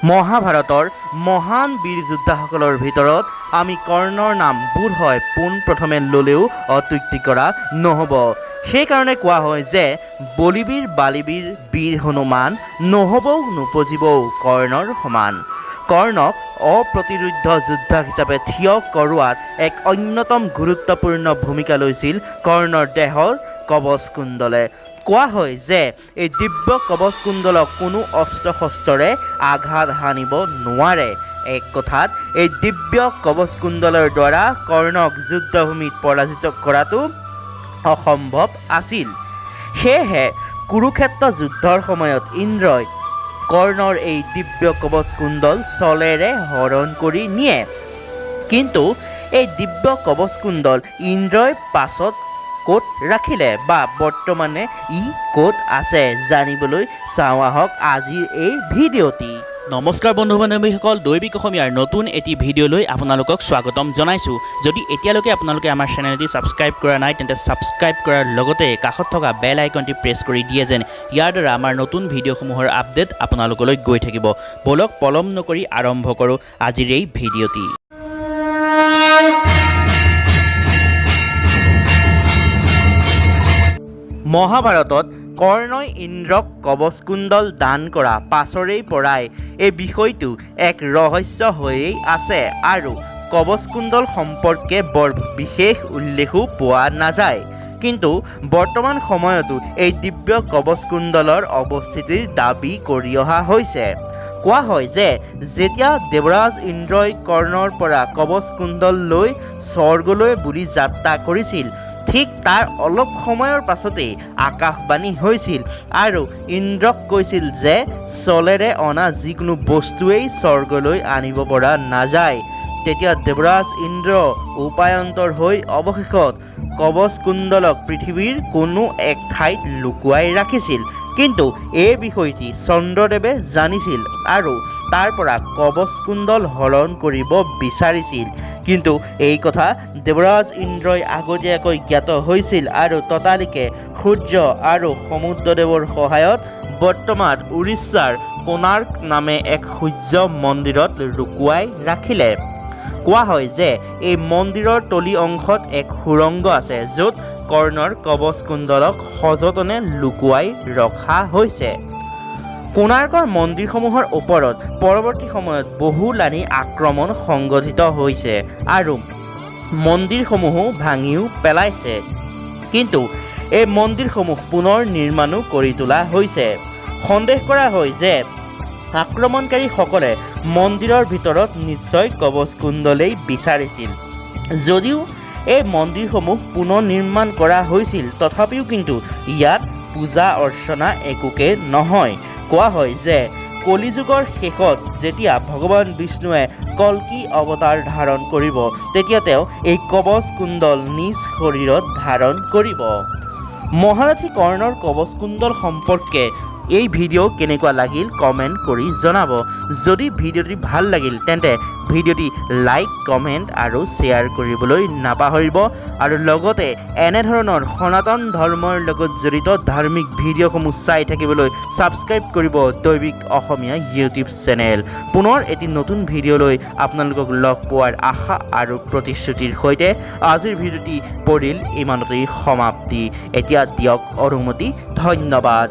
মহাভাৰতৰ মহান বীৰ যোদ্ধাসকলৰ ভিতৰত আমি কৰ্ণৰ নাম বোধ হয় পোনপ্ৰথমে ল'লেও অত্যুক্তি কৰা নহ'ব। সেইকাৰণে কোৱা হয় যে বলিবীৰ বালিবীৰ বীৰ হনুমান নহ'বও নুপুজিবও কৰ্ণৰ সমান। কৰ্ণক অপ্ৰতিৰোধ্য যোদ্ধা হিচাপে থিয় কৰোৱাত এক অন্যতম গুৰুত্বপূৰ্ণ ভূমিকা লৈছিল কৰ্ণৰ দেহৰ কৱচ-কুণ্ডলে। কোৱা হয় যে এই দিব্য কৱচ-কুণ্ডলক কোনো অস্ত্ৰ শস্ত্ৰৰে আঘাত হানিব নোৱাৰে। এক কথাত এই দিব্য কৱচ-কুণ্ডলৰ দ্বাৰা কৰ্ণক যুদ্ধভূমিত পৰাজিত কৰাটো অসম্ভৱ আছিল। সেয়েহে কুৰুক্ষেত্ৰ যুদ্ধৰ সময়ত ইন্দ্ৰই কৰ্ণৰ এই দিব্য কৱচ-কুণ্ডল ছলেৰে হৰণ কৰি নিয়ে। কিন্তু এই দিব্য কৱচ-কুণ্ডল ইন্দ্ৰই পাছত ক'ত ৰাখিলে বা বৰ্তমানে ই ক'ত আছে জানিবলৈ চাওঁ আহক আজিৰ এই ভিডিঅ'টি। নমস্কাৰ বন্ধু বান্ধৱীসকল, দৈবিক অসমীয়াৰ নতুন এটি ভিডিঅ'লৈ আপোনালোকক স্বাগতম জনাইছোঁ। যদি এতিয়ালৈকে আপোনালোকে আমাৰ চেনেলটি ছাবস্ক্ৰাইব কৰা নাই তেন্তে ছাবস্ক্ৰাইব কৰাৰ লগতে কাষত থকা বেল আইকনটি প্ৰেছ কৰি দিয়ে যেন ইয়াৰ দ্বাৰা আমাৰ নতুন ভিডিঅ'সমূহৰ আপডেট আপোনালোকলৈ গৈ থাকিব। বলক পলম নকৰি আৰম্ভ কৰোঁ আজিৰ এই ভিডিঅ'টি। মহাভাৰতত কৰ্ণই ইন্দ্ৰক কৱচ-কুণ্ডল দান কৰা পাছৰেই পৰাই এই বিষয়টো এক ৰহস্য হৈয়েই আছে আৰু কৱচ-কুণ্ডল সম্পৰ্কে বৰ বিশেষ উল্লেখো পোৱা নাযায়। কিন্তু বৰ্তমান সময়তো এই দিব্য কৱচ-কুণ্ডলৰ অৱস্থিতিৰ দাবী কৰি অহা হৈছে। কোৱা হয় যে যেতিয়া দেৱৰাজ ইন্দ্ৰই কৰ্ণৰ পৰা কৱচ-কুণ্ডল লৈ স্বৰ্গলৈ বুলি যাত্ৰা কৰিছিল, ঠিক তাৰ অলপ সময়ৰ পাছতেই আকাশবাণী হৈছিল আৰু ইন্দ্ৰক কৈছিল যে ছলেৰে অনা যিকোনো বস্তুৱেই স্বৰ্গলৈ আনিব পৰা নাযায়। তেতিয়া দেৱৰাজ ইন্দ্ৰ উপায়ন্তৰ হৈ অৱশেষত কৱচ-কুণ্ডলক পৃথিৱীৰ কোনো এক ঠাইত লুকুৱাই ৰাখিছিল। কিন্তু এই বিষয়টি চন্দ্ৰদেৱে জানিছিল আৰু তাৰ পৰা কৱচ-কুণ্ডল হৰণ কৰিব বিচাৰিছিল। কিন্তু এই কথা দেৱৰাজ ইন্দ্ৰই আগতীয়াকৈ জ্ঞাত হৈছিল আৰু ততালিকে সূৰ্য আৰু সমুদ্ৰদেৱৰ সহায়ত বৰ্তমান উৰিষ্যাৰ কোণাৰ্ক নামে এক সূৰ্য মন্দিৰত লুকুৱাই ৰাখিলে। কোৱা হয় যে এই মন্দিৰৰ তলি অংশত এক সুৰংগ আছে য'ত কৰ্ণৰ কৱচ-কুণ্ডলক সযতনে লুকুৱাই ৰখা হৈছে। কোণাৰ্কৰ মন্দিৰসমূহৰ ওপৰত পৰৱৰ্তী সময়ত বহুলানি আক্ৰমণ সংঘটিত হৈছে আৰু মন্দিৰসমূহো ভাঙিও পেলাইছে। কিন্তু এই মন্দিৰসমূহ পুনৰ নিৰ্মাণো কৰি তোলা হৈছে। সন্দেহ কৰা হয় যে আক্ৰমণকাৰীসকলে মন্দিৰৰ ভিতৰত নিশ্চয় কৱচ-কুণ্ডলেই বিচাৰিছিল। যদিও এই মন্দিৰসমূহ পুনৰ নিৰ্মাণ কৰা হৈছিল তথাপিও কিন্তু ইয়াত পূজা অৰ্চনা একোকে নহয়। কোৱা হয় যে কলিযুগৰ শেষত যেতিয়া ভগৱান বিষ্ণুৱে কল্কি অৱতাৰ ধাৰণ কৰিব তেতিয়া তেওঁ এই কৱচ-কুণ্ডল নিজ শৰীৰত ধাৰণ কৰিব। মহাৰথী কৰ্ণৰ কৱচ-কুণ্ডল সম্পৰ্কে এই ভিডিঅ' কেনেকুৱা লাগিল কমেণ্ট কৰি জনাব। যদি ভিডিঅ'টি ভাল লাগিল তেন্তে ভিডিঅ'টি লাইক, কমেণ্ট আৰু শ্বেয়াৰ কৰিবলৈ নাপাহৰিব আৰু লগতে এনেধৰণৰ সনাতন ধৰ্মৰ লগত জড়িত ধাৰ্মিক ভিডিঅ'সমূহ চাই থাকিবলৈ ছাবস্ক্ৰাইব কৰিব দৈবিক অসমীয়া ইউটিউব চেনেল। পুনৰ এটি নতুন ভিডিঅ'লৈ আপোনালোকক লগ পোৱাৰ আশা আৰু প্ৰতিশ্ৰুতিৰ সৈতে আজিৰ ভিডিঅ'টি পৰিল ইমানতেই সমাপ্তি। এতিয়া দিয়ক অনুমতি, ধন্যবাদ।